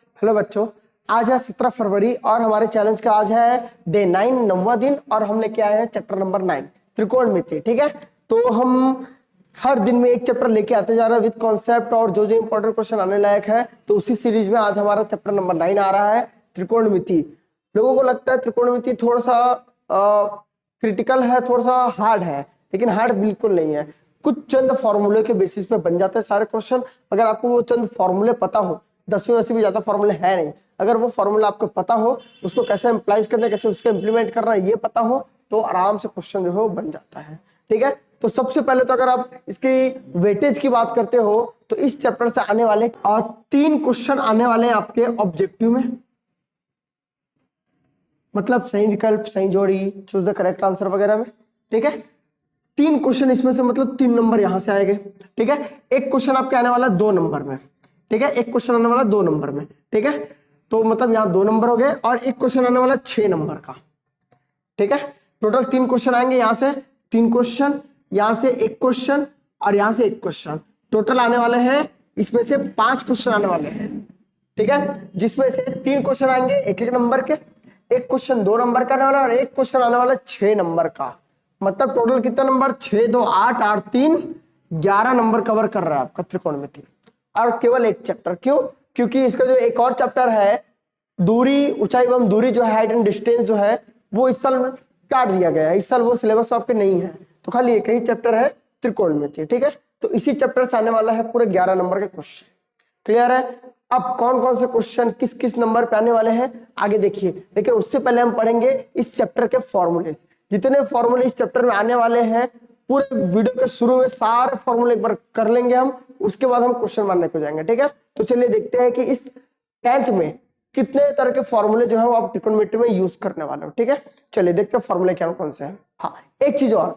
Hello बच्चों, आज है 17 फरवरी और हमारे चैलेंज का आज है डे 9 9वां दिन और हम लेके आए हैं चैप्टर नंबर 9 त्रिकोणमिति। ठीक है, तो हम हर दिन में एक चैप्टर लेके आते जा रहे हैं विद कॉन्सेप्ट और जो जो इंपॉर्टेंट क्वेश्चन आने लायक है। तो उसी सीरीज में आज हमारा चैप्टर नंबर 9 आ रहा है त्रिकोणमिति। लोगों को लगता है त्रिकोणमिति थोड़ा सा क्रिटिकल है, थोड़ा सा हार्ड है, लेकिन हार्ड बिल्कुल नहीं है। कुछ चंद फॉर्मूले के बेसिस पे बन जाते हैं सारे क्वेश्चन। अगर आपको वो चंद फॉर्मूले पता हो, 10वीं से भी ज्यादा फॉर्मूले है नहीं, अगर वो फॉर्मूला आपको पता हो, उसको कैसे इम्प्लाइज करना है, कैसे उसको इम्प्लीमेंट करना है, ये पता हो, तो आराम से क्वेश्चन जो है वो बन जाता है। ठीक है, तो सबसे पहले तो अगर आप इसकी वेटेज की बात करते हो तो इस चैप्टर से आने वाले 3 क्वेश्चन आने वाले हैं आपके ऑब्जेक्टिव में, मतलब सही विकल्प, सही जोड़ी, चूज द करेक्ट आंसर वगैरह में। ठीक है, 3 क्वेश्चन इसमें से, मतलब 3 नंबर यहां से आएंगे। ठीक है, एक क्वेश्चन आपके आने वाला 2 नंबर में। ठीक है, एक क्वेश्चन आने वाला 2 नंबर में। ठीक है, तो मतलब यहाँ 2 नंबर हो गए और एक क्वेश्चन आने वाला 6 नंबर का। ठीक है, टोटल 3 क्वेश्चन आएंगे, यहां से 3 क्वेश्चन, यहां से 1 क्वेश्चन और यहां से 1 क्वेश्चन। टोटल आने वाले हैं इसमें से 5 क्वेश्चन आने वाले हैं। ठीक है, जिसमें से 3 क्वेश्चन आएंगे 1-1 नंबर के, एक क्वेश्चन 2 नंबर का आने वाला और एक क्वेश्चन आने वाला 6 नंबर का। मतलब टोटल कितना नंबर, 6 2 8 8 3 11 नंबर कवर कर रहा है आपका त्रिकोणमिति, और केवल एक चैप्टर। क्यों? क्योंकि इसका जो एक और चैप्टर है दूरी, ऊंचाई एवं दूरी, जो है हाइट एंड डिस्टेंस, जो है वो इस साल काट दिया गया है। इस साल वो सिलेबस आपके नहीं है, तो खाली एक ही चैप्टर है त्रिकोणमिति। ठीक है, तो इसी चैप्टर से आने वाला है पूरे 11 नंबर के क्वेश्चन। क्लियर है? अब कौन कौन से क्वेश्चन किस किस नंबर पे आने वाले हैं आगे देखिए, लेकिन उससे पहले हम पढ़ेंगे इस चैप्टर के फॉर्मूले। जितने फॉर्मूले इस चैप्टर में आने वाले हैं, पूरे वीडियो के शुरू में सारे फॉर्मूले एक बार कर लेंगे हम, उसके बाद हम क्वेश्चन मानने को जाएंगे। ठीक है, तो चलिए देखते हैं कि इस 10th में कितने तरह के फॉर्मूले जो है वो आप त्रिकोणमिति में यूज करने वाले हो। ठीक है, चलिए देखते हैं फॉर्मूले क्या कौन से हैं। हाँ, एक चीज और,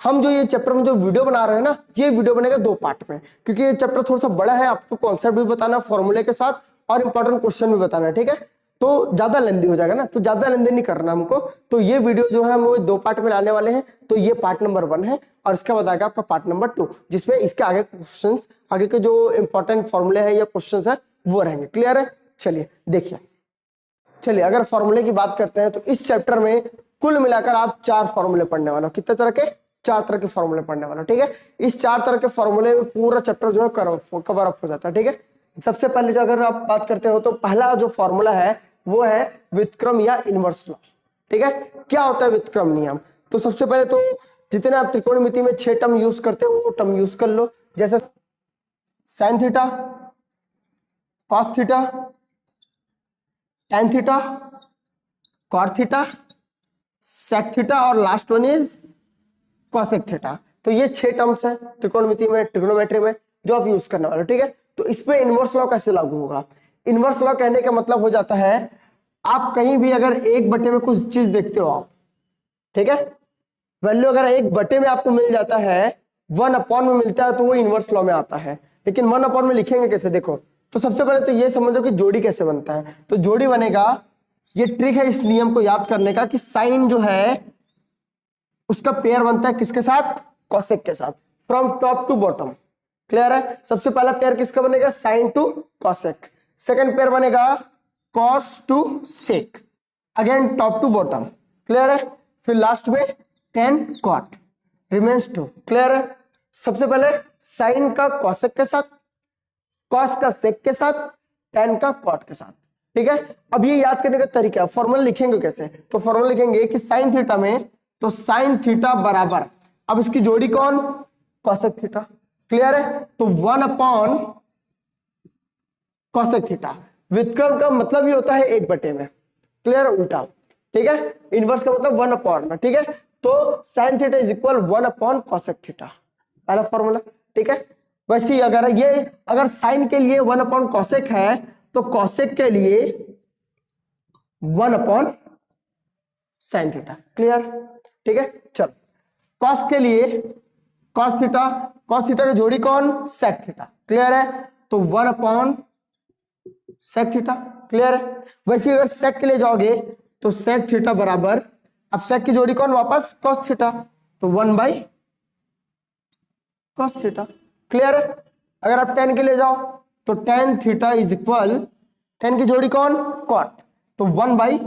हम जो ये चैप्टर में जो वीडियो बना रहे हैं ना, ये वीडियो बनेगा 2 पार्ट में, क्योंकि ये चैप्टर थोड़ा सा बड़ा है। आपको कॉन्सेप्ट भी बताना है फॉर्मूले के साथ और इंपॉर्टेंट क्वेश्चन भी बताना है। ठीक है, तो ज्यादा लेंदी हो जाएगा ना, तो ज्यादा लेंदी नहीं करना हमको। तो ये वीडियो जो है हम वो 2 पार्ट में लाने वाले हैं। तो ये पार्ट नंबर 1 है और इसके बाद आएगा आपका पार्ट नंबर 2, जिसमें इसके आगे क्वेश्चन, आगे के जो इंपॉर्टेंट फॉर्मूले हैं या क्वेश्चन है वो रहेंगे। क्लियर है? चलिए देखिए, चलिए अगर फॉर्मूले की बात करते हैं तो इस चैप्टर में कुल मिलाकर आप 4 फॉर्मूले पढ़ने वाले हो। कितने तरह के? 4 तरह के फॉर्मूले पढ़ने वाले हो। ठीक है, इस 4 तरह के फॉर्मूले में पूरा चैप्टर जो है कवर अप हो जाता है। ठीक है, सबसे पहले जो अगर आप बात करते हो तो पहला जो फॉर्मूला है वो है व्युत्क्रम या इनवर्स लॉ। ठीक है, क्या होता है व्युत्क्रम नियम? तो सबसे पहले तो जितने आप त्रिकोणमिति में 6 टर्म यूज करते हो वो टर्म यूज कर लो, जैसे sine theta, cos theta, tan theta, cot theta, sec theta और last one is cosec theta. तो ये 6 टर्म्स है त्रिकोणमिति में, ट्रिग्नोमेट्री में, जो आप यूज करने वाले। ठीक है, तो इसमें इनवर्स लॉ कैसे लागू होगा? इनवर्स लॉ कहने का मतलब हो जाता है, आप कहीं भी अगर 1/, में कुछ चीज देखते हो आप, ठीक है, वैल्यू अगर 1/, में आपको मिल जाता है, 1/, में मिलता है, तो वो इनवर्स लॉ में आता है। लेकिन 1/, में लिखेंगे कैसे? देखो, तो सबसे पहले तो ये समझो कि जोड़ी कैसे बनता है। तो जोड़ी बनेगा, ये ट्रिक है इस नियम को याद करने का, कि साइन जो है उसका पेयर बनता है किसके साथ? कॉसेक के साथ, from top to bottom. Clear है? सबसे पहला पेयर किसका बनेगा? Sine to cosec. Second pair बनेगा cos to sec, again top to bottom. Clear है? फिर लास्ट में tan कॉट रिमेन्स 2। क्लियर है? सबसे पहले साइन का कॉसेक के साथ, कॉस का सेक के साथ, tan का कॉट के साथ। ठीक है, अब ये याद करने का तरीका, फॉर्मूला लिखेंगे कैसे? तो फॉर्मूला लिखेंगे कि साइन थीटा में, तो साइन थीटा बराबर, अब इसकी जोड़ी कौन? Cosec theta. क्लियर है? तो 1/, कॉसेक थीटा। व्युत्क्रम का मतलब ये होता है 1/, में। क्लियर? उल्टा। ठीक है, इनवर्स का मतलब 1/, में। ठीक है, तो sine theta is equal 1/, cosec theta, पहला फॉर्मूला। ठीक है, वैसे अगर साइन के लिए 1/, कॉसेक है, तो कॉसेक के लिए 1/, साइन थीटा। क्लियर? ठीक है, चलो कॉस के लिए कॉस थीटा, कॉस थीटा की जोड़ी कौन? Sec theta. क्लियर है? तो 1/, सेक थीटा। क्लियर है? वैसे अगर सेक के लिए जाओगे तो सेक थीटा बराबर, अब सेक की जोड़ी कौन? वापस कॉस थीटा, तो 1/, कॉस थीटा। क्लियर है? अगर आप tan के लिए जाओ तो tan theta is equal tan की जोड़ी कौन, कॉट, तो 1 बाई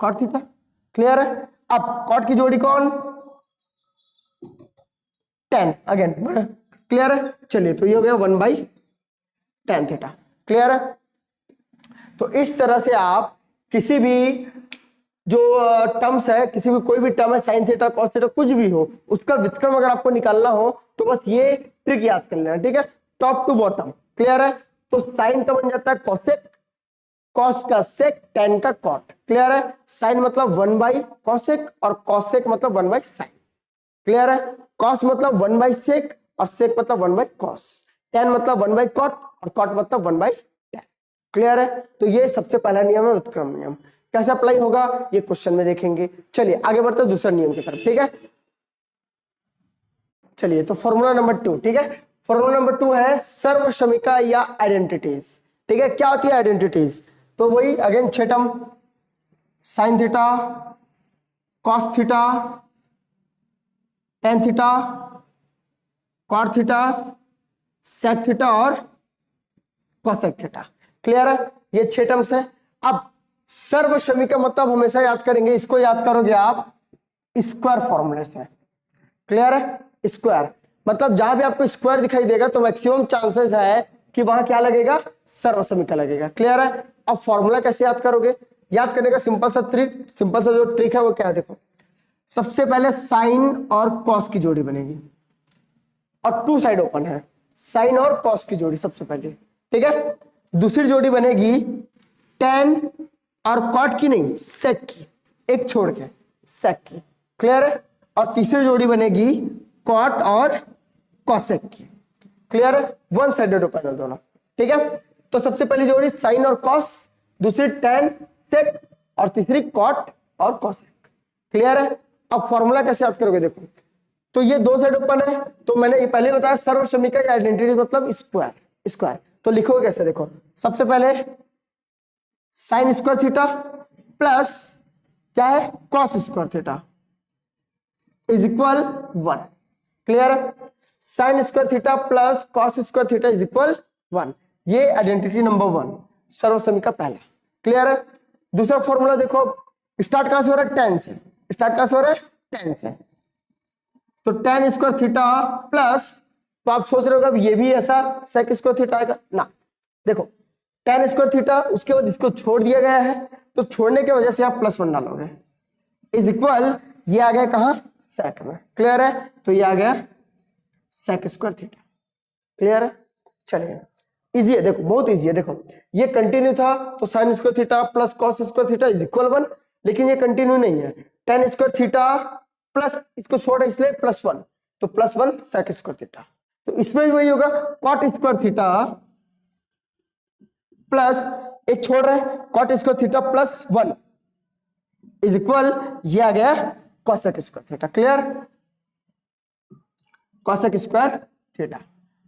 कॉट थीटा। क्लियर है। अब कॉट की जोड़ी कौन, टेन, अगेन क्लियर है। चलिए तो ये हो गया 1/tan थीटा। क्लियर है। तो इस तरह से आप किसी भी जो टर्म्स है, किसी भी कोई भी टर्म है, साइन थीटा कॉस थीटा कुछ भी हो, उसका व्युत्क्रम अगर आपको निकालना हो तो बस ये ट्रिक याद कर लेना, ठीक है, टॉप टू बॉटम। क्लियर है। तो साइन का बन जाता है कॉसेक, कॉस का सेक, टेन का कॉट। क्लियर है। साइन मतलब 1/कॉसेक और कॉसेक मतलब 1/साइन। क्लियर है। कॉस मतलब 1/सेक और सेक मतलब 1/कॉस। टेन मतलब 1/कॉट और कॉट मतलब 1/tan। क्लियर है। तो ये सबसे पहला नियम है व्युत्क्रम नियम। कैसे अप्लाई होगा ये क्वेश्चन में देखेंगे। चलिए आगे बढ़ते हैं दूसरे नियम की तरफ। ठीक है, चलिए तो फॉर्मूला नंबर 2। ठीक है, फॉर्मूला नंबर 2 है सर्वसमीका या आइडेंटिटीज। ठीक है, क्या होती है आइडेंटिटीज, तो वही अगेन छठम, sine theta, cos theta, tan theta, cot theta, sec theta और कोसेक थीटा। क्लियर है। ये 6 टर्म्स है। अब सर्वसमीका मतलब हमेशा याद करेंगे, इसको याद करोगे आप स्क्वायर फॉर्मूले से। क्लियर है। स्क्वायर मतलब जहां भी आपको स्क्वायर दिखाई देगा तो मैक्सिमम चांसेस है कि वहां क्या लगेगा, सर्वसमीका लगेगा। क्लियर है। अब फॉर्मूला कैसे याद करोगे, याद करने का सिंपल सा जो ट्रिक है वो क्या है, देखो सबसे पहले साइन और कॉस की जोड़ी बनेगी और टू साइड ओपन है, साइन और कॉस की जोड़ी सबसे पहले। ठीक है, दूसरी जोड़ी बनेगी टेन और कॉट की नहीं, सेक की, एक छोड़ के सेक की। क्लियर है। और तीसरी जोड़ी बनेगी कॉट और कॉसेक की। क्लियर है। वन साइडेड ओपन है दोनों। ठीक है, तो सबसे पहली जोड़ी साइन और कॉस, दूसरी टेन सेक और तीसरी कॉट और कॉसेक। क्लियर है। अब फॉर्मूला कैसे याद करोगे, देखो तो ये दो साइड ओपन है, तो मैंने ये पहले बताया सर्वसमीका या आइडेंटिटी मतलब स्क्वायर। स्क्वायर तो लिखोगे कैसे, देखो सबसे पहले साइन स्क्वायर थीटा प्लस क्या है, cos square theta is equal 1। Clear है। Sine square theta plus cos square theta is equal 1। ये आइडेंटिटी नंबर 1, सर्वसमीका पहला। क्लियर है। दूसरा फॉर्मूला देखो, स्टार्ट कहां से हो रहा है, टेन से। स्टार्ट कहां से हो रहा है, टेन से। तो टेन स्क्वायर थीटा प्लस, तो आप सोच रहे हो ये भी ऐसा सेक स्क्वायर थीटा आएगा ना, देखो टेन स्क्वायर थीटा, उसके बाद इसको छोड़ दिया गया है, तो छोड़ने की वजह से आप +1 डालोगे इज इक्वल, ये आ गया कहां, सेक में। क्लियर है। तो ये आ गया सेक स्क्वायर थीटा। क्लियर है। चलिए इजी है, देखो बहुत इजी है। देखो ये कंटिन्यू था तो sign square theta plus cos square theta is equal 1, लेकिन ये कंटिन्यू नहीं है। टेन स्क्वायर थीटा प्लस इसको छोड़ा इसलिए +1, तो +1 सेक स्क्वायर थीटा। तो इसमें भी वही होगा, कॉट स्क्वायर थीटा प्लस एक छोड़ रहे हैं cot square theta +1 is equal, ये आ गया cosec square theta. Clear, cosec square theta.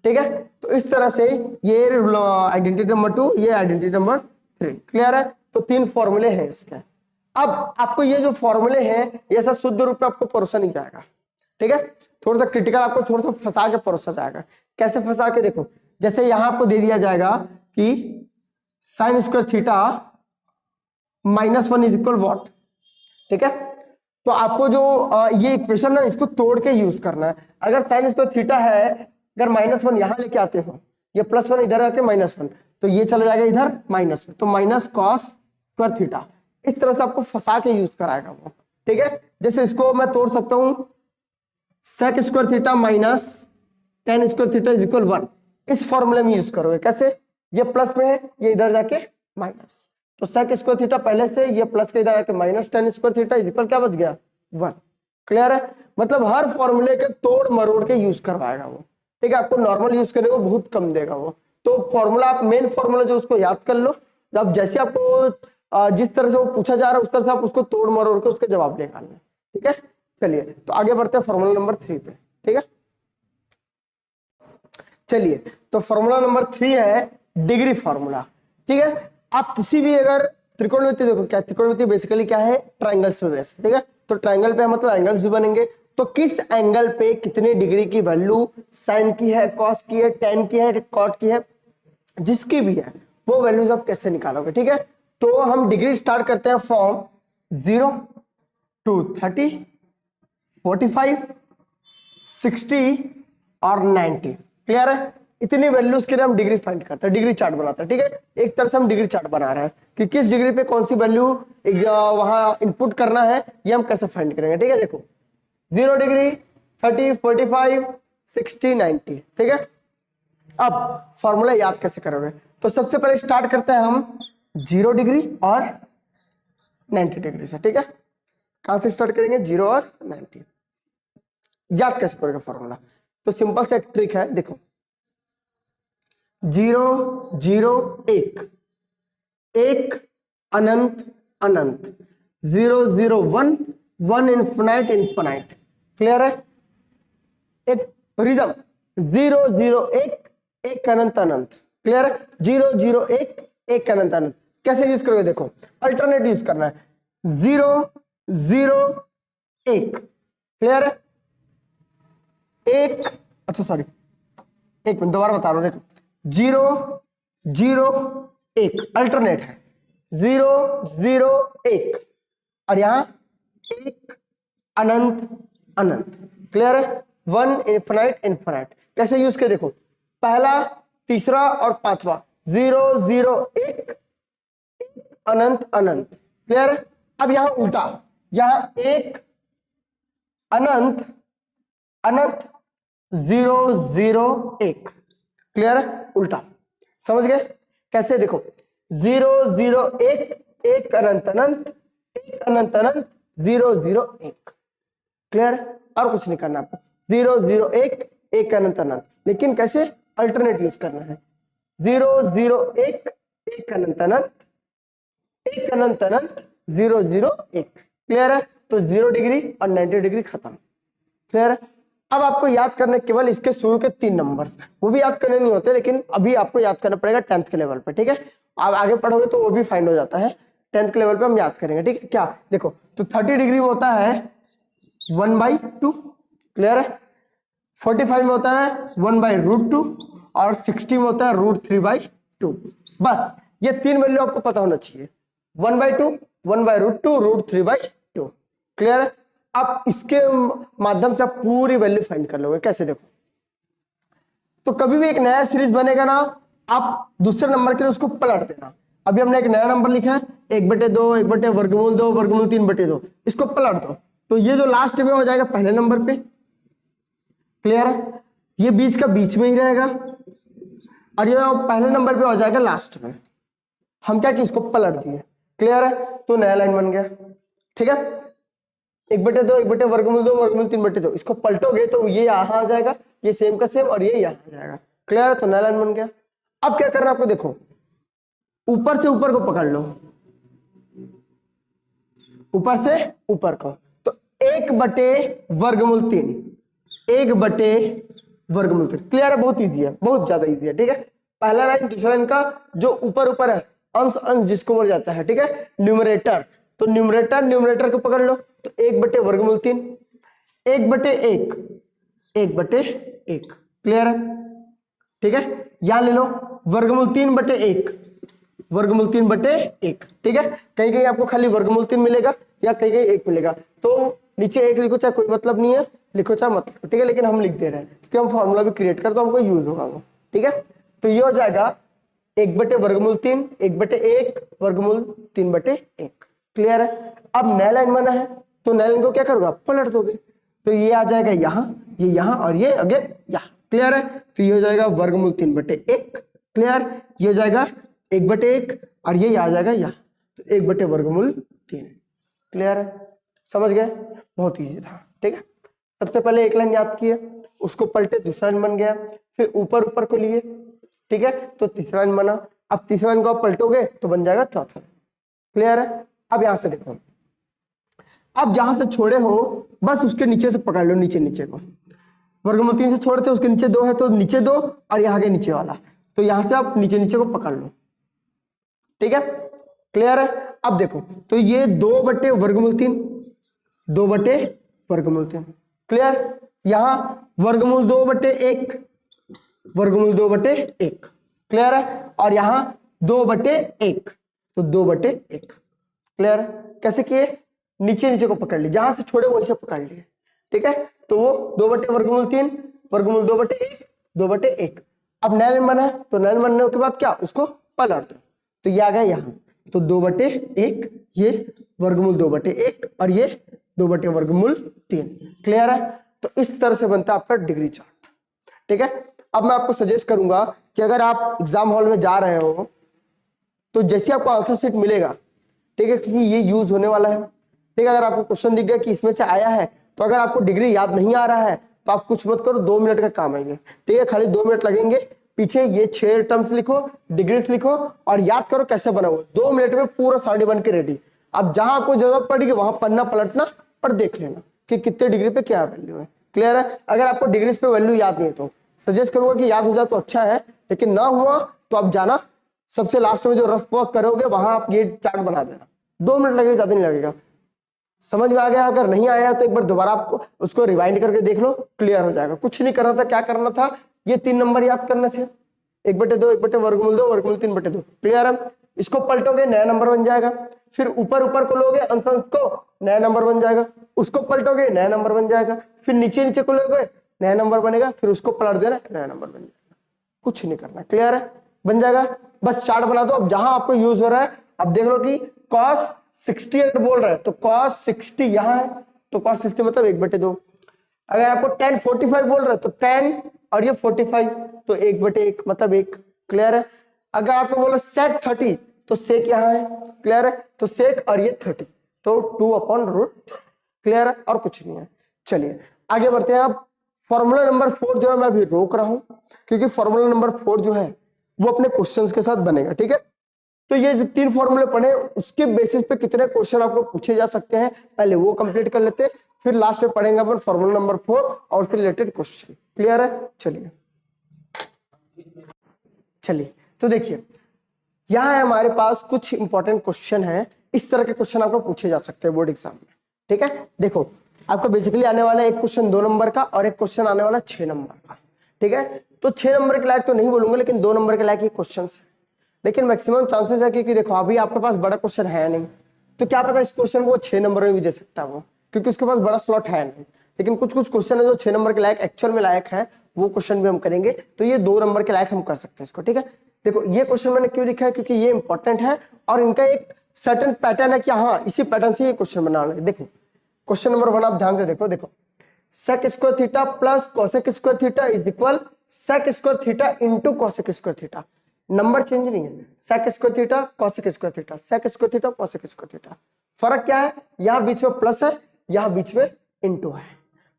ठीक है, तो इस तरह से ये आइडेंटिटी नंबर 2, ये आइडेंटिटी नंबर 3। क्लियर है। तो 3 फॉर्मूले हैं इसके। अब आपको ये जो फॉर्मूले हैं ये ऐसा शुद्ध रूप में आपको परोसा नहीं जाएगा। ठीक है, थोड़ा सा क्रिटिकल, आपको थोड़ा सा फंसा के परोसा जाएगा। कैसे फंसा के, देखो जैसे यहां आपको दे दिया जाएगा कि sign square theta -1 is equal what. ठीक है, तो आपको जो ये इक्वेशन है इसको तोड़ के यूज करना है। अगर साइन स्क्वायर थीटा है, अगर -1 यहां लेके आते हो, ये +1 इधर आके -1, तो ये चला जाएगा इधर माइनस में, तो माइनस कॉस स्क्वायर थीटा। इस तरह से आपको फंसा के यूज कराएगा वो। ठीक है, जैसे इसको मैं तोड़ सकता हूं, sec square theta minus tan square theta is equal 1, इस फॉर्मूले में यूज करोगे। कैसे, ये प्लस में है, ये इधर जाके माइनस, तो सेक स्क्वायर थीटा पहले से, ये प्लस के इधर आके minus tan square theta is equal क्या बच गया, 1। क्लियर है। मतलब हर फॉर्मूले के तोड़ मरोड़ के यूज करवाएगा वो। ठीक है, आपको नॉर्मल यूज करने को बहुत कम देगा वो। तो फॉर्मूला, आप मेन फॉर्मूला जो उसको याद कर लो, जब जैसे आपको जिस तरह से वो पूछा जा रहा है उस तरह से आप उसको तोड़ मरोड़ के उसके जवाब निकालना। ठीक है, चलिए तो आगे बढ़ते हैं फॉर्मूला नंबर 3 पे। ठीक है, चलिए तो फॉर्मूला नंबर 3 है डिग्री फॉर्मूला। ठीक है, आप किसी भी अगर त्रिकोणमिति, देखो क्या त्रिकोणमिति बेसिकली क्या है, ट्राइंगल्स पे बेस। ठीक है, तो ट्राइंगल पे मतलब एंगल्स भी बनेंगे, तो किस एंगल पे कितने डिग्री की वैल्यू साइन की है, कॉस की है, टेन की है, कॉट की है, जिसकी भी है वो वैल्यूज आप कैसे निकालोगे, ठीक है। तो हम डिग्री स्टार्ट करते हैं फ्रॉम 0 to 30, 45, 60 और 90। क्लियर है। इतनी वैल्यूज के लिए हम डिग्री फाइंड करते हैं, डिग्री चार्ट बनाते हैं, ठीक है। एक तरह से हम डिग्री चार्ट बना रहे हैं कि किस डिग्री पे कौन सी वैल्यू वहां इनपुट करना है, ये हम कैसे फाइंड करेंगे, ठीक है। देखो 0 डिग्री, 30, 45, 60, 90, ठीक है। अब फॉर्मूला याद कैसे करोगे, तो सबसे पहले स्टार्ट करते हैं हम 0 डिग्री और 90 डिग्री से, ठीक है। कहां से स्टार्ट करेंगे, 0 और 90। याद कैसे करोगे फॉर्मूला, तो सिंपल से एक ट्रिक है, देखो 0 0 1 1 अनंत अनंत, 0 0 1 1 इन्फिनाइट इन्फिनाइट। क्लियर है। एक रिदम 0 0 1 1 अनंत अनंत। क्लियर है। 0 0 1 1 अनंत अनंत कैसे यूज करोगे, देखो अल्टरनेट यूज करना है, 0 0 1। क्लियर है। एक, अच्छा सॉरी एक मिनट दोबारा बता रहा हूं, देखो 0 0 1 अल्टरनेट है, 0 0 1 और यहां 1 अनंत अनंत। क्लियर है। 1 इन्फिनाइट इन्फिनाइट कैसे यूज किया, देखो पहला तीसरा और पांचवा, 0 0 1 अनंत अनंत। क्लियर है। अब यहां उल्टा, यहां 1 अनंत अनंत, 0 0 1। क्लियर है। उल्टा समझ गए कैसे, देखो 0 0 1 1 अनंत अनंत, 1 अनंत अनंत, 0 0 1। क्लियर है। और कुछ नहीं करना आपको, 0 0 1 1 अनंत अनंत, लेकिन कैसे अल्टरनेट यूज करना है, 0 0 1 1 अनंत अनंत, 1 अनंत अनंत, 0 0 1। क्लियर है। तो 0 डिग्री और 90 डिग्री खत्म। क्लियर है। अब आपको याद करने केवल इसके शुरू के 3 नंबर्स, वो भी याद करने नहीं होते, लेकिन अभी आपको याद करना पड़ेगा 10th के लेवल पे, ठीक है। आप आगे पढ़ोगे तो वो भी फाइंड हो जाता है, 10th के लेवल पे हम याद करेंगे, ठीक है। क्या देखो, तो 30 डिग्री में होता है 1/2। क्लियर है। 45 में होता है 1/√2 और 60 में होता है √3/2। बस ये 3 वैल्यू आपको पता होना चाहिए, 1/2, 1/√2, √3/2। क्लियर है। आप इसके माध्यम से आप पूरी वैल्यू फाइंड कर लोगे। कैसे, देखो तो कभी भी एक नया सीरीज बनेगा ना, आप दूसरे नंबर के लिए उसको पलट देना। अभी हमने एक नया नंबर लिखा है 1/2 1/√2 वर्गमूल 3/2, इसको पलट दो तो ये जो लास्ट में हो जाएगा पहले नंबर पे। क्लियर है। ये बीच का बीच में ही रहेगा और ये पहले नंबर पे हो जाएगा लास्ट में। हम क्या कि इसको पलट दिए। क्लियर है। तो नया लाइन बन गया, ठीक है। 1/2 1/√2 वर्गमूल 3/2, इसको पलटोगे तो ये यहां आ जाएगा, ये सेम का सेम और ये यहां आ जाएगा। क्लियर है। तो नया लाइन बन गया। अब क्या करना है आपको, देखो ऊपर से ऊपर को पकड़ लो, ऊपर से ऊपर को, तो 1/√3, 1/√3। क्लियर है। बहुत इजी है, बहुत ज्यादा इजी है, ठीक है। पहला लाइन दूसरा लाइन का जो ऊपर ऊपर है, अंश अंश जिसको बोला जाता है, ठीक है, न्यूमरेटर। तो न्यूमरेटर को पकड़ लो, तो 1/√3, 1/1, 1/1। क्लियर है। ठीक है। यहां ले लो वर्गमूल 3/1, वर्गमूल 3/1। ठीक है। कहीं कहीं आपको खाली वर्गमूल 3 मिलेगा या कहीं कहीं 1 मिलेगा, तो नीचे 1 लिखो चाहे कोई मतलब नहीं है, लिखो चाहे मत लिखो, ठीक है। लेकिन हम लिख दे रहे हैं क्योंकि हम फॉर्मूला भी क्रिएट कर, तो हमको यूज होगा वो, ठीक है। तो ये हो जाएगा 1/√3, 1/1, वर्गमूल 3/1। क्लियर है। अब नया लाइन बना है तो नया लाइन को क्या करोगे, पलट दोगे, तो ये आ जाएगा यहाँ, ये यहाँ और ये अगेन यहाँ। क्लियर है। तो ये हो जाएगा वर्गमूल 3/1। क्लियर। ये हो जाएगा 1/1 और ये आ जाएगा यहाँ, तो 1/√3। क्लियर है। समझ गए, बहुत इजी था, ठीक है। सबसे पहले एक लाइन याद किए, उसको पलटे दूसरा लाइन बन गया, फिर ऊपर ऊपर को लिए, ठीक है, तो तीसरा लाइन बना। अब तीसरा लाइन को आप पलटोगे तो बन जाएगा चौथा। क्लियर है। अब यहां से देखो, अब जहां से छोड़े हो बस उसके नीचे से पकड़ लो, नीचे नीचे को, वर्गमूल 3 से छोड़ते उसके नीचे 2 है तो नीचे 2 और यहाँ के नीचे वाला, तो यहां से आप नीचे नीचे को पकड़ लो, ठीक है। क्लियर है। अब देखो तो ये 2/√3, 2/√3। क्लियर। यहां वर्गमूल 2/1, वर्गमूल 2/1। क्लियर है। और यहां 2/1, तो 2/1। क्लियर है? कैसे किए? नीचे नीचे को पकड़ लिए, जहां से छोड़े वहीं से पकड़ लिए, ठीक है। तो वो 2/√3 वर्गमूल 2/1 2/1। अब नैन बना है तो नैन बनने के बाद क्या, उसको पलट दो, तो ये आ गया यहाँ, तो 2/1, ये वर्गमूल 2/1 और ये 2/√3। क्लियर है? तो इस तरह से बनता है आपका डिग्री चार्ट, ठीक है। अब मैं आपको सजेस्ट करूंगा कि अगर आप एग्जाम हॉल में जा रहे हो तो जैसे आपको आंसर शीट मिलेगा, ठीक है, क्योंकि ये यूज होने वाला है, ठीक है। अगर आपको क्वेश्चन दिख गया कि इसमें से आया है, तो अगर आपको डिग्री याद नहीं आ रहा है तो आप कुछ मत करो, 2 मिनट का काम है ये, ठीक है। खाली 2 मिनट लगेंगे, पीछे ये 6 टर्म्स लिखो, डिग्रीज लिखो और याद करो कैसे बना हुआ। 2 मिनट में पूरा सारणी बन के रेडी। अब जहां आपको जरूरत पड़ेगी वहां पन्ना पलटना और देख लेना कि कितने डिग्री पे क्या वैल्यू है। क्लियर है? अगर आपको डिग्रीज पे वैल्यू याद नहीं है तो सजेस्ट करूंगा कि याद हो जाए तो अच्छा है, लेकिन ना हुआ तो आप जाना सबसे लास्ट में जो रफ वर्क करोगे वहां आप ये चार्ट बना देना। 2 मिनट लगेगा, ज्यादा नहीं लगेगा। समझ में आ गया? अगर नहीं आया तो एक बार दोबारा आप उसको रिवाइंड करके देख लो, क्लियर हो जाएगा। कुछ नहीं करना था, क्या करना था, ये 3 नंबर याद करने थे, 1/2 1/√2 वर्गमूल 3/2। क्लियर है? इसको पलटोगे नया नंबर बन जाएगा। फिर ऊपर ऊपर को लोगे अंश को, नया नंबर बन जाएगा। उसको पलटोगे नया नंबर बन जाएगा। फिर नीचे नीचे को लोगे नया नंबर बनेगा। फिर उसको पलट देना, नया नंबर बन जाएगा। कुछ नहीं करना। क्लियर है? बन जाएगा। बस चार्ट बना दो। अब जहां आपको यूज हो रहा है, अब देख लो कि cos 68 बोल रहा है तो cos 60 यहां है, तो cos 60 मतलब 1/2। अगर आपको tan 45 बोल रहा है तो tan और ये 45 तो 1/1 मतलब 1। क्लियर है? अगर आपको बोला sec 30 तो sec यहां है। क्लियर है? तो sec और ये 30 तो 2/√। क्लियर है? और कुछ नहीं है। चलिए आगे बढ़ते हैं। अब फॉर्मूला नंबर 4 जो है मैं अभी रोक रहा हूं, क्योंकि फॉर्मूला नंबर 4 जो है वो अपने क्वेश्चंस के साथ बनेगा, ठीक है। तो ये जो 3 फॉर्मूले पढ़े उसके बेसिस पे कितने क्वेश्चन आपको पूछे जा सकते हैं, पहले वो कंप्लीट कर लेते हैं, फिर लास्ट में पढ़ेंगे अपन फॉर्मूला नंबर 4 और उसके रिलेटेड क्वेश्चन। क्लियर है? चलिए तो देखिए यहां है हमारे पास कुछ इंपॉर्टेंट क्वेश्चन है। इस तरह के क्वेश्चन आपको पूछे जा सकते हैं बोर्ड एग्जाम में, ठीक है। देखो आपको बेसिकली आने वाला एक क्वेश्चन 2 नंबर का और एक क्वेश्चन आने वाला 6 नंबर का, ठीक है। तो 6 नंबर के लायक तो नहीं बोलूंगा, लेकिन 2 नंबर के लायक ही क्वेश्चन है। लेकिन मैक्सिमम चांसेस है क्योंकि देखो अभी आपके पास बड़ा क्वेश्चन है नहीं, तो क्या पता इस क्वेश्चन को 6 नंबर में भी दे सकता है वो, क्योंकि उसके पास बड़ा स्लॉट है नहीं। लेकिन कुछ कुछ क्वेश्चन है जो 6 नंबर के लायक एक्चुअल में लायक है, वो क्वेश्चन भी हम करेंगे। तो ये 2 नंबर के लायक हम कर सकते हैं इसको, ठीक है। देखो ये क्वेश्चन मैंने क्यों लिखा है, क्योंकि ये इंपॉर्टेंट है और इनका एक सर्टेन पैटर्न है कि हाँ इसी पैटर्न से ये क्वेश्चन बनाना है। देखो क्वेश्चन नंबर 1 आप ध्यान से देखो। देखो sec square theta plus cosec square theta is equal sec square theta into cosec square theta. Number change नहीं है, sec square theta cosec square theta, sec square theta cosec square theta. फर्क क्या है, यहां बीच में प्लस है, यहां बीच में इंटू है।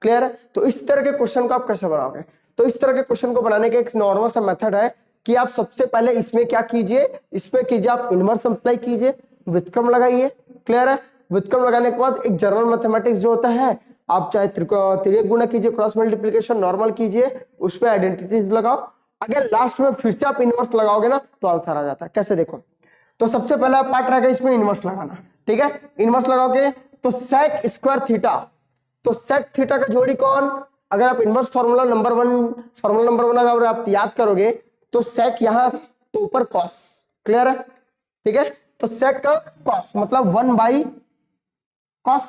क्लियर है? तो इस तरह के क्वेश्चन को आप कैसे बनाओगे, तो इस तरह के क्वेश्चन को बनाने का एक नॉर्मल सा मेथड है कि आप सबसे पहले इसमें क्या कीजिए, इसमें कीजिए आप इनवर्स अप्लाई कीजिए, व्युत्क्रम लगाइए। क्लियर है? व्युत्क्रम लगाने के बाद एक जनरल मैथमेटिक्स जो होता है, आप चाहे त्रिक गुणा कीजिए, क्रॉस मल्टीप्लिकेशन नॉर्मल कीजिए, उसमें आइडेंटिटीज लगाओ। अगर लास्ट में फिर से आप इनवर्स लगाओगे ना तो आंसर आ जाता है। कैसे देखो, तो सबसे पहला पार्ट रहेगा इसमें इनवर्स लगाना, ठीक है। इनवर्स लगाओगे तो sec स्क्वायर थीटा, तो sec थीटा का जोड़ी कौन, अगर आप इनवर्स फॉर्मूला नंबर 1 अगर आप याद करोगे तो sec यहां तो ऊपर cos। क्लियर है? ठीक है। तो sec का cos मतलब 1/cos,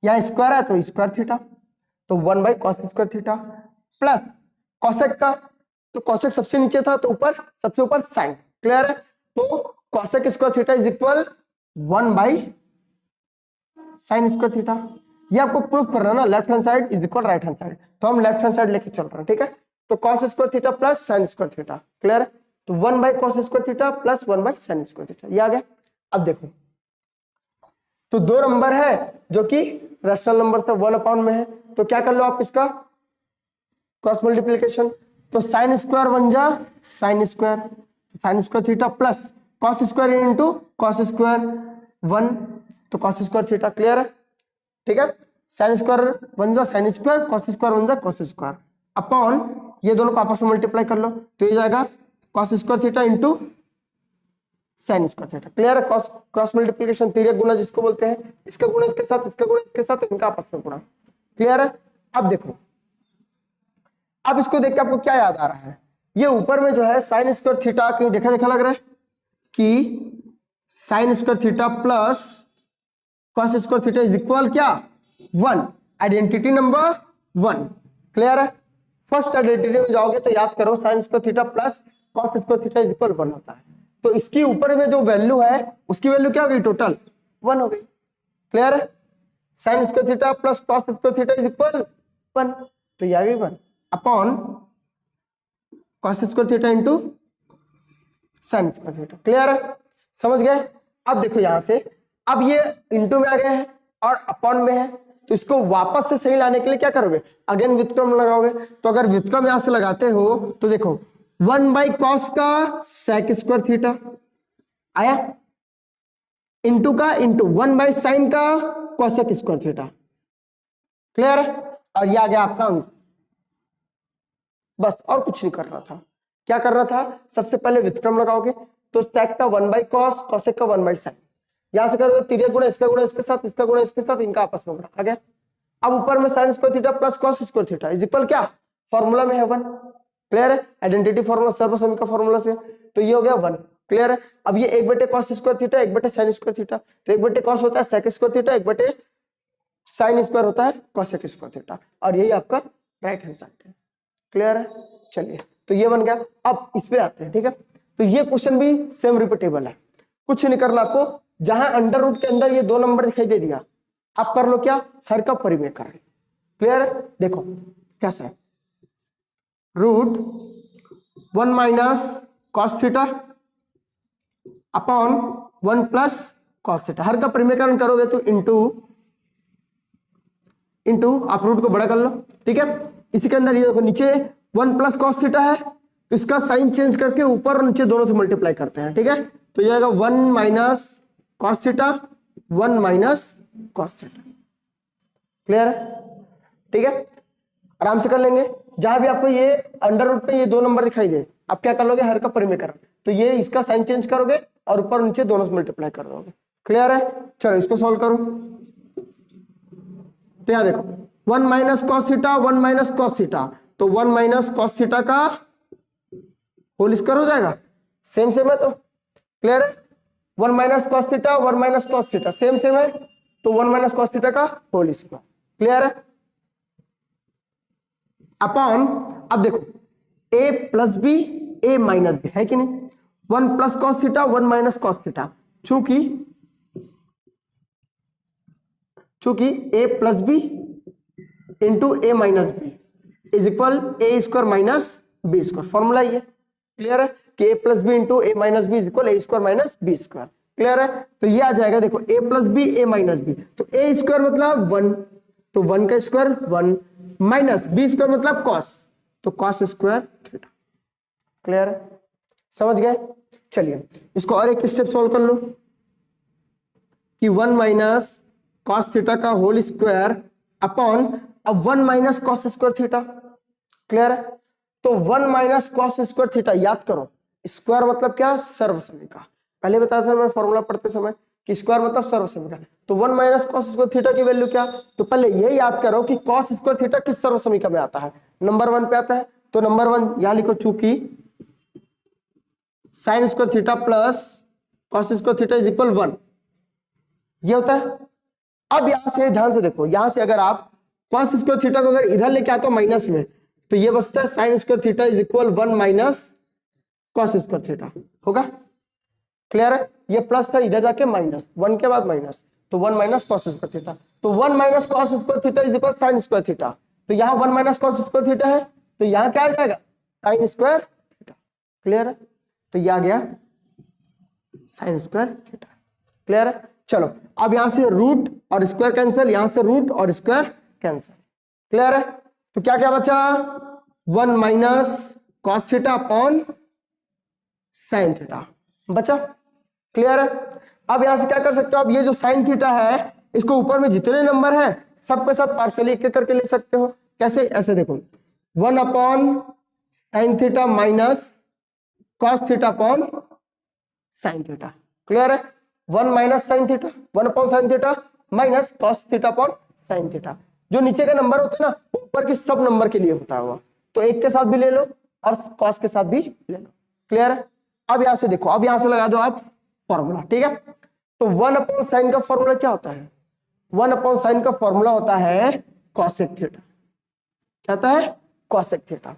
यहां स्क्वायर है तो स्क्वायर थीटा, तो 1/cos square theta plus cosec का, तो cosec सबसे नीचे था तो ऊपर सबसे ऊपर sin। क्लियर है? तो cosec square theta is equal 1/sin square theta. ये आपको प्रूफ करना है ना, left hand side is equal right hand side, तो हम लेफ्ट हैंड साइड लेके चल रहे हैं, ठीक है। तो cos square theta plus sin square theta. Clear है? तो 1/cos square theta plus 1/sin square theta, ये आ गया। अब देखो तो 2 नंबर है जो कि रेशनल नंबर से 1/, में है, तो क्या कर लो आप इसका क्रॉस मल्टीप्लिकेशन, तो साइन स्क्वायर बन जा sine square, sign square theta plus cos square into cos square 1, तो कॉस स्क्वायर थीटा। क्लियर है? ठीक है। साइन स्क्वायर बन जा साइन स्क्वायर, कॉस स्क्वायर बन जा कॉस स्क्वायर, अपॉन ये दोनों को आपस में मल्टीप्लाई कर लो तो ये जाएगा cos square theta into sine square theta. Clear है? क्रॉस मल्टीप्लिकेशन तिर्यक गुणा जिसको बोलते हैं, इसका गुणा इसके साथ, इसका गुणा इसके साथ, इनका आपस में गुणा। क्लियर है? अब देखो, अब इसको देख के आपको क्या याद आ रहा है, ये ऊपर में जो है साइन स्क्वायर थीटा कहीं देखा देखा लग रहा है, कि sign square theta plus cos square theta is equal क्या 1, आइडेंटिटी नंबर 1। क्लियर है? फर्स्ट आइडेंटिटी में जाओगे तो याद करो sign square theta plus cos square theta is equal 1 होता है, तो इसके ऊपर में जो वैल्यू है उसकी वैल्यू क्या हो गई, टोटल 1 हो गई। क्लियर है? Sine square theta plus cos square theta is equal 1, तो ये आ गई 1 upon cos square theta into sine square theta. Clear है? समझ गए? अब देखो यहां से, अब ये इंटू में आ गया है और अपॉन में है, तो इसको वापस से सही लाने के लिए क्या करोगे, अगेन व्युत्क्रम लगाओगे। तो अगर व्युत्क्रम यहां से लगाते हो तो देखो 1 बाई कॉस का सेक स्क्वायर थीटा आया, इंटू का इंटू 1 बाई साइन का कॉसेक स्क्वायर थीटा। क्लियर है? और ये आ गया आपका आंसर, बस और कुछ नहीं कर रहा था। क्या कर रहा था, सबसे पहले व्युत्क्रम लगाओगे तो सेक का 1 बाई कॉस, कॉसेक का 1 बाई साइन, यहां से करोगे तिर्यक गुणा इसका गुणा इसके साथ, इसका गुणा इसके साथ, इनका आपस में गुणा आ गया। अब ऊपर में sign square theta plus cos square theta is equal क्या, फॉर्मूला में है 1। क्लियर है? आइडेंटिटी फॉर्मूला, सर्वसमी का फॉर्मूला से, तो ये हो गया 1। क्लियर है? अब ये 1 बटे कॉस स्क्वायर थीटा 1 बटे साइन स्क्वायर थीटा, तो 1 बटे कॉस होता है सेक स्क्वायर थीटा, 1 बटे साइन स्क्वायर होता है कॉसेक स्क्वायर थीटा, और यही आपका राइट हैंड साइड है। क्लियर है? चलिए, तो ये बन गया। अब इस पे आते हैं। ठीक है, तो ये क्वेश्चन भी सेम रिपीटेबल है, कुछ नहीं करना आपको। जहां अंडर रूट के अंदर ये 2 नंबर दिखाई दे दिया, आप कर लो क्या, हर का परिमेय करें। क्लियर है? देखो कैसा है, root 1 minus cos theta upon 1 plus cos theta, हर का परिमेयकरण करोगे तो इंटू आप रूट को बड़ा कर लो। ठीक है, इसी के अंदर ये देखो नीचे 1 प्लस कॉस थीटा है, तो इसका साइन चेंज करके ऊपर और नीचे दोनों से मल्टीप्लाई करते हैं। ठीक है, तो ये आएगा 1 minus cos theta 1 minus cos theta. Clear है? ठीक है, आराम से कर लेंगे। जहां भी आपको ये अंडर रूट पे ये 2 नंबर दिखाई दे, आप क्या कर लोगे, हर का परिमेयकरण, तो ये इसका साइन चेंज करोगे और ऊपर नीचे दोनों से मल्टीप्लाई कर दोगे। क्लियर है? चलो इसको सॉल्व करो। तो यहां देखो 1 minus cos theta 1 minus cos theta, तो 1 माइनस कॉस थीटा का होल स्क्वायर हो जाएगा, सेम सेम है तो। क्लियर है? 1 minus cos theta 1 minus cos theta same same है, तो 1 माइनस कॉस थीटा का होल स्क्वायर। क्लियर है? अपॉन, अब देखो a plus B a minus B है कि नहीं, 1 plus cos theta 1 minus cos theta, चूंकि a plus B into a minus B is equal a square minus B square, formula ये। Clear है कि a plus B into a minus B is equal a square minus B square. Clear है? तो ये आ जाएगा, देखो a plus B a minus B, तो a स्क्वायर मतलब 1, तो 1 का स्क्वायर 1 माइनस बी स्क्वायर मतलब कॉस, तो कॉस स्क्वायर थीटा। क्लियर है? समझ गए? चलिए इसको और एक स्टेप सॉल्व कर लो कि 1 माइनस कॉस थीटा का होल स्क्वायर अपॉन, अब 1 minus cos square theta. Clear है? तो 1 माइनस कॉस स्क्वायर थीटा, याद करो स्क्वायर मतलब क्या, सर्वसमी का। पहले बताया था मैंने फॉर्मूला पढ़ते समय कि स्क्वायर मतलब सर्वसमी का, तो 1 माइनस कॉस स्क्वायर थीटा की वैल्यू क्या, तो पहले ये याद करो कि कॉस स्क्वायर थीटा किस सर्वसमीका में आता है, नंबर 1 पे आता है, तो नंबर 1 यहां लिखो, चूंकि sign square theta plus cos square theta is equal 1, ये होता है। अब यहां से ध्यान से देखो, यहां से अगर आप कॉस स्क्वायर थीटा को अगर इधर लेके आते हो माइनस में, तो ये बचता है sine square theta is equal 1 minus cos square theta होगा। क्लियर है? ये प्लस था, इधर जाके माइनस, 1 के बाद माइनस, तो 1 माइनस कॉस स्क्वायर थीटा, तो 1 minus cos square theta is equal sign square theta, तो यहाँ 1 माइनस कॉस स्क्वायर थीटा है, तो यहाँ क्या आ जाएगा, साइन स्क्वायर थीटा। क्लियर है? तो ये आ गया साइन स्क्वायर थीटा। क्लियर है? चलो अब यहां से रूट और स्क्वायर कैंसिल, यहां से रूट और स्क्वायर कैंसिल। क्लियर है? तो क्या क्या बचा, 1 minus cos theta upon sine theta बचा। क्लियर है? अब यहां से क्या कर सकते हो, अब ये जो साइन थीटा है इसको ऊपर में जितने नंबर है सबके साथ पार्शियली एक करके ले सकते हो। कैसे, ऐसे देखो 1 upon sine theta minus cos theta upon sine theta. Clear है? 1 minus sine theta 1 upon sine theta minus cos theta upon sine theta. जो नीचे के नंबर होते हैं ना, ऊपर के सब नंबर के लिए होता है वो, तो एक के साथ भी ले लो और कॉस के साथ भी ले लो। क्लियर है? अब यहां से देखो, अब यहां से लगा दो आप फॉर्मूला, ठीक है। तो 1/sin का फॉर्मूला क्या होता है? 1/sin का फॉर्मूला होता है कॉसेक थीटा। क्या होता है? Cosec theta.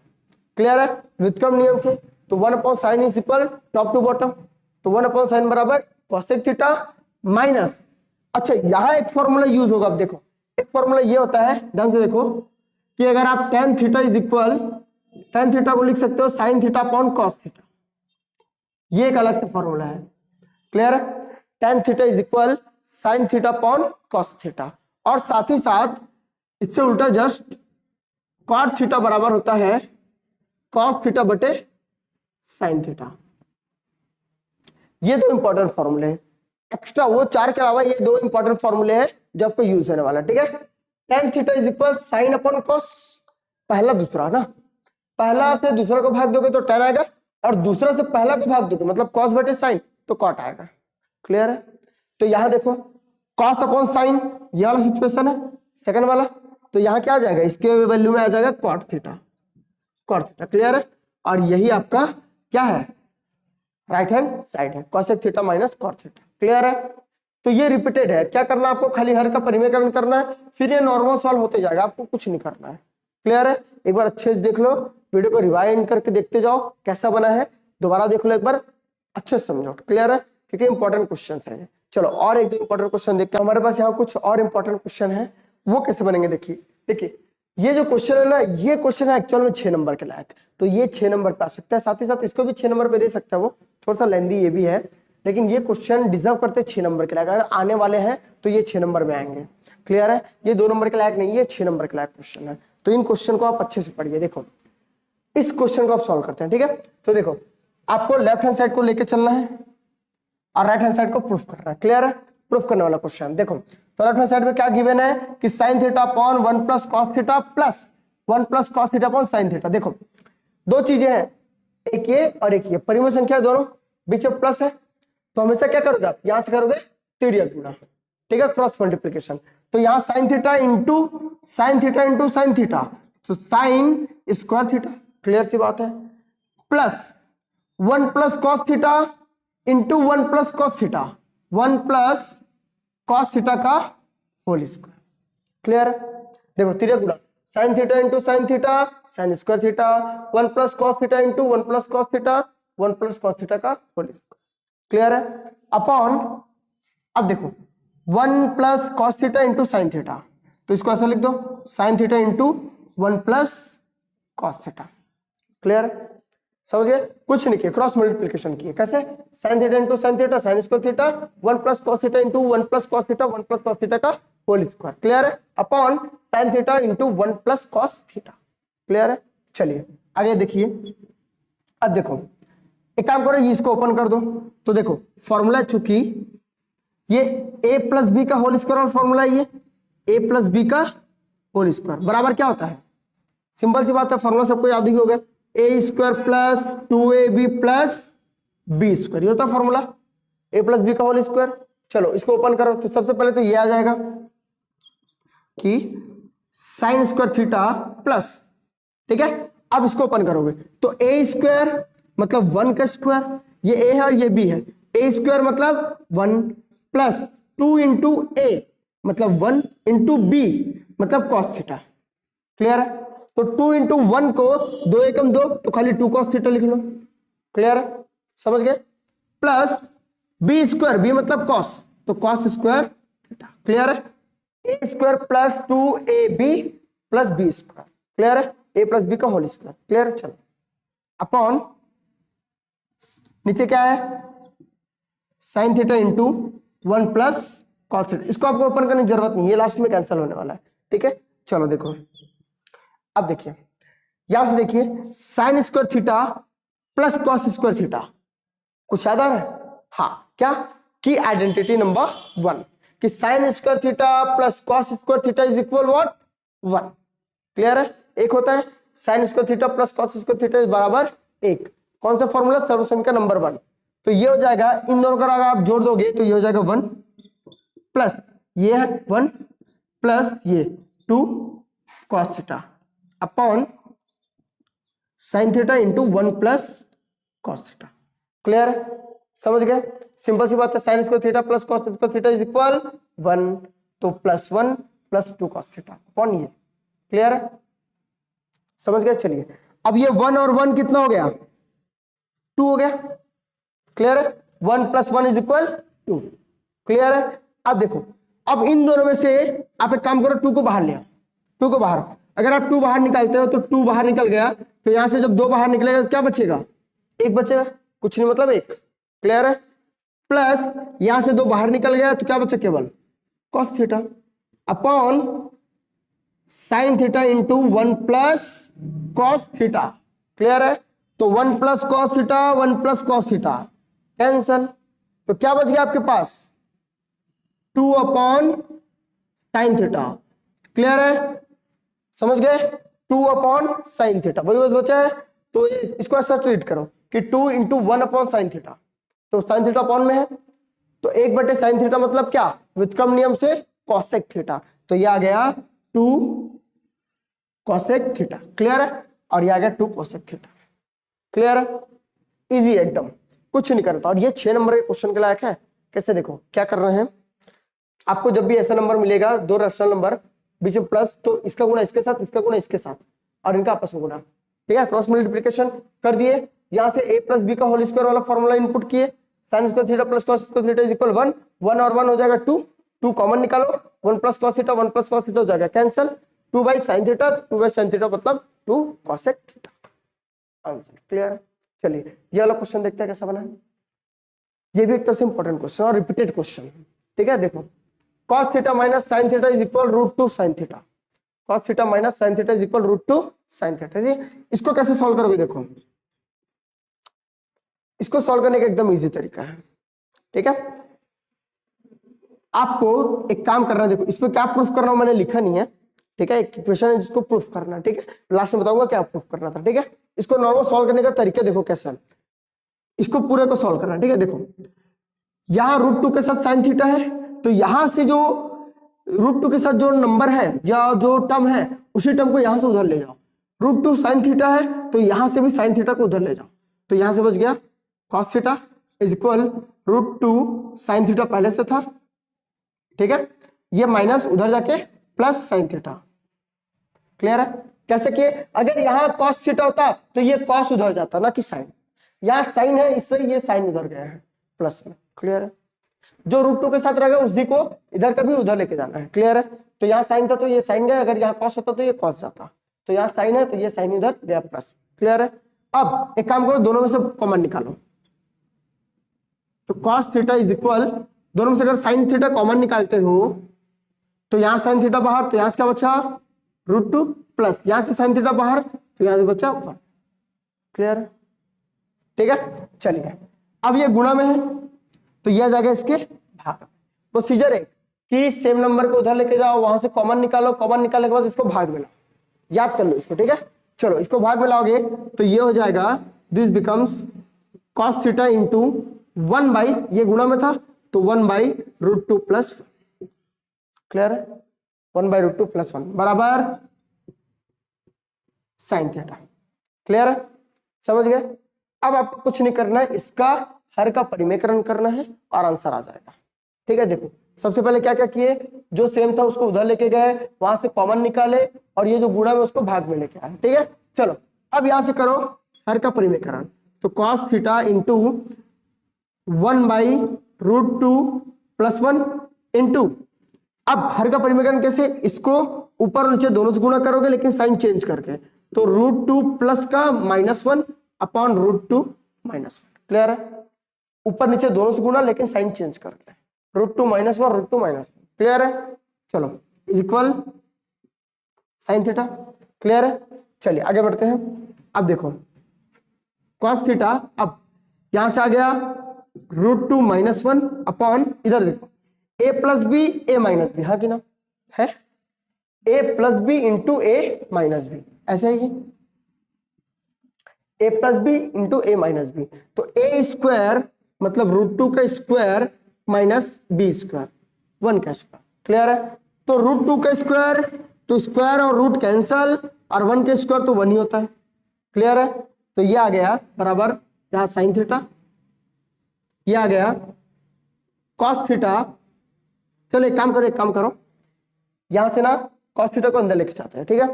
क्लियर है? व्युत्क्रम नियम से तो 1/sin is equal top to bottom, तो 1/sin बराबर कॉसेक थीटा माइनस, अच्छा यहां एक फॉर्मूला यूज होगा। अब देखो एक फॉर्मूला ये होता है, ध्यान से देखो, कि अगर आप tan theta is equal, tan theta को लिख सकते हो sin theta upon cos theta, ये एक अलग सा फॉर्मूला है। क्लियर है? tan theta is equal sin theta upon cos theta, और साथ ही साथ इससे उल्टा जस्ट cot थीटा बराबर होता है cos थीटा बटे sin थीटा। ये दो इंपॉर्टेंट फॉर्मूले हैं, एक्स्ट्रा वो चार के अलावा ये दो इंपॉर्टेंट फॉर्मूले हैं जो आपको यूज होने वाला, ठीक है। tan theta is equal sin upon cos, पहला दूसरा ना, पहला से दूसरा को भाग दोगे तो tan आएगा, और दूसरा से पहला को भाग दोगे मतलब cos बटे sin तो cot आएगा। क्लियर है? तो यहां देखो cos अपॉन sin ये वाला सिचुएशन है, सेकंड वाला, तो यहां क्या आ जाएगा, इसके वैल्यू में आ जाएगा cot theta, cot theta. Clear है? और यही आपका क्या है, राइट हैंड साइड है, cosec theta minus cot theta. Clear है? तो ये रिपीटेड है, क्या करना आपको, खाली हर का परिमेयकरण करना है, फिर ये नॉर्मल सॉल्व होते जाएगा, आपको कुछ नहीं करना है। क्लियर है? एक बार अच्छे से देख लो, वीडियो को रिवाइंड करके देखते जाओ कैसा बना है, दोबारा देख लो एक बार, अच्छे से समझो। क्लियर है? क्योंकि इंपॉर्टेंट क्वेश्चन है। चलो और एक दो इंपॉर्टेंट क्वेश्चन देखते हैं, हमारे पास यहाँ कुछ और इंपॉर्टेंट क्वेश्चन है, वो कैसे बनेंगे देखिए। देखिए ये जो क्वेश्चन है ना, ये क्वेश्चन है एक्चुअल में 6 नंबर के लायक, तो ये 6 नंबर पे आ सकता है, साथ ही साथ इसको भी 6 नंबर पे दे सकता है, वो थोड़ा सा लेंदी ये भी है, लेकिन ये क्वेश्चन डिजर्व करते 6 नंबर के लायक, अगर आने वाले हैं तो ये 6 नंबर में आएंगे। क्लियर है? ये 2 नंबर के लायक नहीं, ये 6 नंबर के लायक क्वेश्चन है, तो इन क्वेश्चन को आप अच्छे से पढ़िए। देखो इस क्वेश्चन को आप सॉल्व करते हैं, ठीक है। तो देखो आपको लेफ्ट हैंड साइड को लेकर चलना है और राइट हैंड साइड को प्रूफ करना है। क्लियर है? प्रूफ करने वाला क्वेश्चन देखो, तो लेफ्ट हैंड साइड में क्या गिवन है कि sin theta upon 1 plus cos theta plus 1 plus cos theta upon sin theta. देखो दो चीजें हैं, एक ये और एक ये, परिमेय संख्या दोनों, बीच में प्लस है, तो हमेशा क्या करोगे आप, यहां से करोगे तिर्यक गुणा, ठीक है, क्रॉस मल्टीप्लीकेशन। तो यहां sin theta into sin theta into sin theta, तो sin स्क्वायर थीटा, क्लियर सी बात है, plus 1 plus cos theta into 1 plus cos theta, 1 plus cos theta का होल स्क्वायर। क्लियर है? देखो तिर्यक गुणा, sin theta into sin theta sin square theta, 1 plus cos theta into 1 plus cos theta 1 plus cos theta का whole square. Clear है? Upon, अब देखो 1 plus cos theta into sin theta, तो इसको ऐसा लिख दो sin theta into 1 plus cos theta. Clear है? समझ गए? कुछ नहीं किया, क्रॉस मल्टीप्लिकेशन किए, कैसे, sin theta into sin theta sin square theta 1 plus cos theta into 1 plus cos theta 1 plus cos theta का होल स्क्वायर। क्लियर है? Upon tan theta into 1 plus cos theta. Clear है? चलिए आगे देखिए, अब देखो एक काम करो, इसको ओपन कर दो, तो देखो फॉर्मूला, चूंकि ये a प्लस बी का होल स्क्वायर और फॉर्मूला ये a प्लस बी का होल स्क्वायर बराबर क्या होता है, सिंपल सी बात है, फॉर्मूला सबको याद ही होगा, A square plus 2ab plus B square, ये होता है फॉर्मूला, ए प्लस बी का होल स्क्वायर। चलो इसको ओपन करो, तो सबसे पहले तो ये आ जाएगा कि साइन स्क्वायर थीटा प्लस, ठीक है, अब इसको ओपन करोगे तो ए स्क्वायर मतलब 1 का स्क्वायर, ये ए है और ये बी है, ए स्क्वायर मतलब 1 प्लस 2 इंटू ए मतलब 1 इंटू बी मतलब कॉस थीटा। क्लियर है? तो 2 इंटू 1 को 2 एकम 2, तो खाली 2 cos थीटा लिख लो। क्लियर है? समझ गए? प्लस बी स्क्वायर, बी मतलब cos, तो cos स्क्वायर थीटा। क्लियर है? A square plus 2ab plus B square. Clear है? ए प्लस बी का होल स्क्वायर। क्लियर है? चलो अपॉन नीचे क्या है, sine theta into 1 plus cos theta, इसको आपको ओपन करने की जरूरत नहीं, ये लास्ट में कैंसिल होने वाला है। ठीक है, चलो देखो, अब देखिए यहां से देखिए sign square theta plus cos square theta, कुछ याद आ रहा है? हाँ, क्या की आइडेंटिटी नंबर 1 कि sign square theta plus cos square theta is equal what 1। Clear है? एक होता है sine square theta plus cos square theta is बराबर 1, कौन सा फॉर्मूला, सर्वसमीकरण का नंबर 1, तो ये हो जाएगा, इन दोनों का अगर आप जोड़ दोगे तो ये हो जाएगा 1 प्लस ये है 1 प्लस ये 2 cos theta upon sine theta into 1 plus cos theta. Clear है, समझ गए, सिंपल सी बात है। Sine square theta plus cos square theta is equal 1, तो +1 + 2 cos थीटा अपॉन ये। क्लियर है, समझ गए। चलिए अब ये 1 और 1 कितना हो गया, 2 हो गया। क्लियर है, 1 + 1 = 2। क्लियर है, अब देखो, अब इन दोनों में से आप एक काम करो, 2 को बाहर ले आओ, 2 को बाहर। अगर आप 2 बाहर निकालते हो तो 2 बाहर निकल गया, तो यहां से जब 2 बाहर निकलेगा क्या बचेगा, 1 बचेगा, कुछ नहीं मतलब 1। क्लियर है, प्लस यहां से 2 बाहर निकल गया तो क्या बचा, केवल cos theta upon sin theta into 1 + cos theta. Clear है, तो 1 + cos theta 1 + cos theta cancel, तो क्या बच गया आपके पास, 2/sin थीटा। क्लियर है, समझ गए, 2/sin थीटा वही बस बचा है। तो इसको ऐसा ट्रीट करो कि 2 × 1/sin थीटा, तो sin थीटा अपॉन में है, तो 1/sin थीटा मतलब क्या, व्युत्क्रम नियम से cosec थीटा, तो ये आ गया 2 cosec थीटा। क्लियर है, और ये आ गया 2 cosec थीटा। क्लियर है, इजी एकदम, कुछ नहीं करता। और ये 6 नंबर के क्वेश्चन के लायक है। कैसे, देखो क्या कर रहे हैं, आपको जब भी ऐसा नंबर मिलेगा, 2 रैशनल नंबर बीच में प्लस, तो इसका गुणा इसके साथ, इसका गुणा इसके साथ, और इनका आपस में गुणा। ठीक है, क्रॉस मल्टीप्लिकेशन कर दिए, यहां से a + b का होल स्क्वायर वाला फॉर्मूला इनपुट किए, sin square theta plus cos square theta is equal 1, 1 और 1 हो जाएगा 2, 2 कॉमन निकालो, 1 + cos थीटा 1 + cos थीटा हो जाएगा cancel, 2/sin theta 2/sin theta मतलब 2 cosec थीटा, आंसर। क्लियर है, चलिए ये वाला क्वेश्चन देखते हैं कैसा बना है। ये भी एक तरह से इंपॉर्टेंट क्वेश्चन और रिपीटेड क्वेश्चन है। ठीक है, देखो, cos theta minus sin theta is equal √2 sin theta, cos theta minus sin theta is equal √2 sin theta. जी, इसको कैसे सॉल्व करोगे, देखो इसको सॉल्व करने का एकदम इजी तरीका है। ठीक है, आपको एक काम करना है, देखो इस पे क्या प्रूफ करना हो मैंने लिखा नहीं है। ठीक है, एक इक्वेशन है जिसको प्रूफ करना है। ठीक है, लास्ट में बताऊंगा क्या प्रूफ करना था। ठीक है, इसको नॉर्मल सॉल्व करने का तरीका देखो कैसा है, इसको पूरे को सॉल्व करना है। ठीक है, देखो यहां √2 के साथ sin थीटा है, तो यहां से जो √2 के साथ जो नंबर है या जो टर्म है, उसी टर्म को यहां से उधर ले जाओ। √2 sin थीटा है, तो यहां से भी sin थीटा को उधर ले जाओ, तो यहां से बच गया cos theta is equal √2 sin theta पहले से था। ठीक है, ये माइनस उधर जाके प्लस sin थीटा। क्लियर है, कैसे किए, अगर यहाँ cos थीटा होता तो ये cos उधर जाता ना कि sin, यहाँ sin है इससे ये sin उधर गया है प्लस में। क्लियर है, जो √2 के साथ रहेगा उसी को इधर कभी उधर लेके जाना है। क्लियर है, तो यहाँ sin था तो ये sin गया, अगर यहाँ cos होता तो ये cos जाता, तो यहाँ sin है तो ये sin इधर गया प्लस। क्लियर है, अब एक काम करो, दोनों में से कॉमन निकालो, तो cos थीटा इज इक्वल, दोनों में से अगर sin थीटा कॉमन निकालते हो तो यहाँ sin थीटा बाहर, तो यहाँ से क्या बचा √2 प्लस यहाँ से sin थीटा बाहर, तो यहाँ से बचा 1। क्लियर है, ठीक है, चलिए अब ये गुणा में है तो यह आ जाएगा इसके भाग। प्रोसीजर है कि सेम नंबर को उधर लेके जाओ, वहां से कॉमन निकालो, कॉमन निकालने के बाद इसको भाग में लाओ, याद कर लो इसको। ठीक है, चलो इसको भाग में लाओगे तो ये हो जाएगा, this becomes cos theta into 1/, ये गुणा में था तो 1/√2 प्लस। क्लियर है, 1/√2 प्लस 1 बराबर sin थीटा। क्लियर है, समझ गए। अब आपको कुछ नहीं करना है, इसका हर का परिमेयकरण करना है और आंसर आ जाएगा। ठीक है, देखो सबसे पहले क्या क्या किए, जो सेम था उसको उधर लेके गए, वहां से कॉमन निकाले और ये जो गुणा में उसको भाग में लेके आए। ठीक है, चलो अब यहां से करो हर का परिमेयकरण, तो cos theta into 1/√2 plus 1 into, अब हर का परिमेयकरण कैसे, इसको ऊपर और नीचे दोनों से गुणा करोगे लेकिन साइन चेंज करके, तो √2 प्लस का -1 अपॉन √2 -1। क्लियर है, ऊपर नीचे दोनों से गुणा लेकिन साइन चेंज करके, √2 -1 √2 -1। क्लियर है, चलो is equal sin theta. Clear है, चलिए आगे बढ़ते हैं। अब देखो cos थीटा, अब यहां से आ गया √2 -1 अपॉन, इधर देखो a + b a - b, हाँ कि ना है, a + b into a - b, ऐसे ही a + b into a - b, तो a स्क्वायर मतलब √2 का स्क्वायर माइनस b स्क्वायर, 1 का स्क्वायर। क्लियर है, तो √2 का स्क्वायर, तो स्क्वायर और रूट कैंसल, और 1 का स्क्वायर तो 1 ही होता है। क्लियर है, तो ये आ गया बराबर यहाँ sin थीटा ये आ गया कॉस थीटा। चलो एक काम करो, यहां से ना कॉस थीटा को अंदर लेके जाते हैं, ठीक है।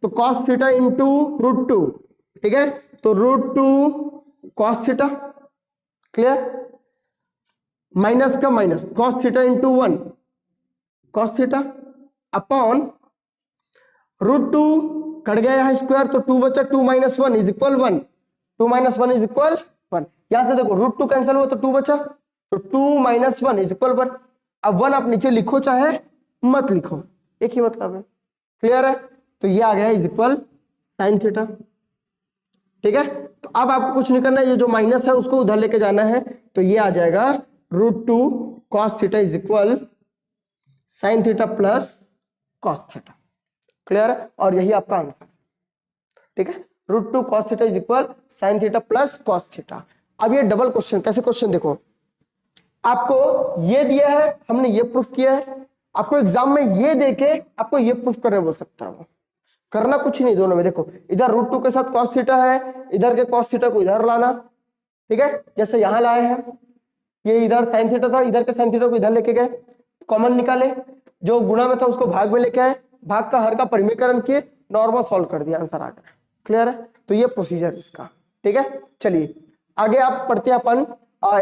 तो कॉस थीटा इंटू √2, ठीक है। तो √2 कॉस थीटा, क्लियर, माइनस का minus cos theta into 1 cos theta upon √2 cut गया यहाँ स्क्वायर, तो 2 बचा, 2 - 1 इज इक्वल 1, 2 - 1 इज इक्वल 1। यहां से देखो √2 कैंसिल हुआ तो 2 बचा, तो 2 - 1 इज इक्वल 1। अब 1 आप नीचे लिखो चाहे मत लिखो, एक ही मतलब है, क्लियर है। तो ये आ गया इज इक्वल साइन थीटा, ठीक है। तो अब आपको कुछ नहीं करना है, ये जो माइनस है उसको उधर लेके जाना है, तो ये आ जाएगा √2 cos theta is equal sine theta plus cos theta, clear है। और यही आपका आंसर, ठीक है। √2 cos theta is equal sine theta plus cos theta. अब ये डबल क्वेश्चन, कैसे क्वेश्चन देखो, आपको ये दिया है, हमने ये प्रूफ किया है, आपको एग्जाम में ये देके आपको ये प्रूफ करने बोल सकता है, वो करना कुछ नहीं दोनों में। देखो इधर √2 के साथ कॉस थीटा है, इधर के कॉस थीटा को इधर लाना, ठीक है। जैसे यहां लाए हैं, ये इधर साइन थीटा था, इधर के साइन थीटा को इधर लेके गए, कॉमन निकाले, जो गुणा में था उसको भाग में लेके आए, भाग का हर का परिमेयकरण किए, नॉर्मल सॉल्व कर दिया, आंसर आ गया, क्लियर है। तो ये प्रोसीजर इसका, ठीक है। चलिए आगे आप पढ़ते हैं अपन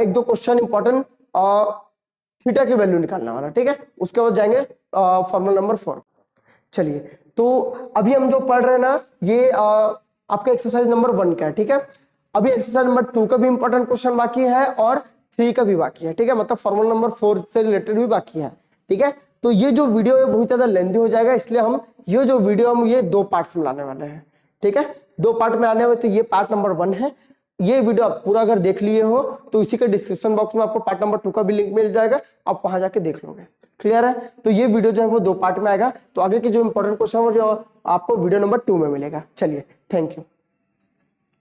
एक दो क्वेश्चन इंपॉर्टेंट थीटा की वैल्यू निकालने वाला, ठीक है। उसके बाद जाएंगे फॉर्मूला नंबर 4। चलिए तो अभी हम जो पढ़ रहे हैं ना, ये आपका एक्सरसाइज नंबर 1 का है, ठीक है। अभी एक्सरसाइज नंबर 2 का भी इंपॉर्टेंट क्वेश्चन बाकी है और 3 का भी बाकी है, ठीक है। मतलब फॉर्मूला नंबर 4 से रिलेटेड भी बाकी है, ठीक है। तो ये जो वीडियो है बहुत ज्यादा लेंथी हो जाएगा, इसलिए हम ये जो वीडियो हम ये 2 पार्ट्स में लाने वाले हैं, ठीक है। 2 पार्ट में आने हुए, तो ये पार्ट नंबर 1 है। ये वीडियो आप पूरा अगर देख लिए हो तो इसी के डिस्क्रिप्शन बॉक्स में आपको पार्ट नंबर 2 का भी लिंक मिल जाएगा, आप वहां जाके देख लोगे, क्लियर है। तो ये वीडियो जो है वो 2 पार्ट में आएगा, तो आगे के जो इंपॉर्टेंट क्वेश्चन है जो आपको वीडियो नंबर 2 में मिलेगा। चलिए थैंक यू।